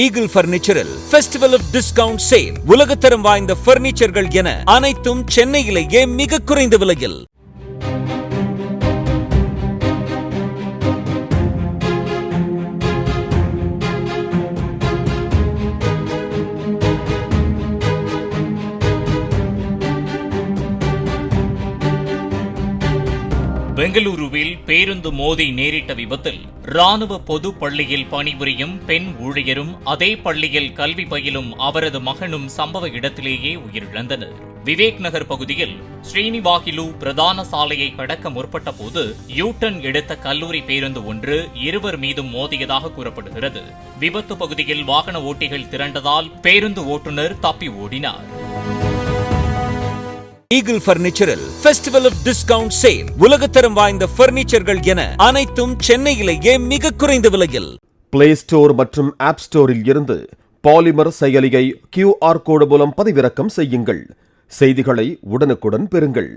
Eagle பர்னிச்சரில் festival of discount sale. உலகத்தரம் வாய்ந்த பர்னிச்சர்கள் என அனைத்தும் சென்னையிலேயே மிக குறைந்த விலையில். பெங்களூருவில் பேருந்து மோதி நேரிட்ட விபத்தில் ராணுவ பொது பள்ளியில் பணிபுரியும் பெண் ஊழியரும் அதே பள்ளியில் கல்வி பயிலும் அவரது மகனும் சம்பவ இடத்திலேயே உயிரிழந்தனர். விவேக் நகர் பகுதியில் ஸ்ரீனிவாகிலு பிரதான சாலையை கடக்க முற்பட்ட போது யூட்டன் எடுத்த கல்லூரி பேருந்து ஒன்று இருவர் மீதும் மோதியதாக கூறப்படுகிறது. விபத்து பகுதியில் வாகன ஓட்டிகள் திரண்டதால் பேருந்து ஓட்டுநர் தப்பி ஓடினார். ஈகிள் பர்னிச்சரில் ஃபெஸ்டிவல் ஆஃப் டிஸ்கவுண்ட் சேல். உலகத்தரம் வாய்ந்த பர்னிச்சர்கள் என அனைத்தும் சென்னையிலேயே மிக குறைந்த விலையில். பிளே ஸ்டோர் மற்றும் ஆப் ஸ்டோரில் இருந்து பாலிமர் செயலியை QR கோடு மூலம் பதிவிறக்கம் செய்யுங்கள். செய்திகளை உடனுக்குடன் பெறுங்கள்.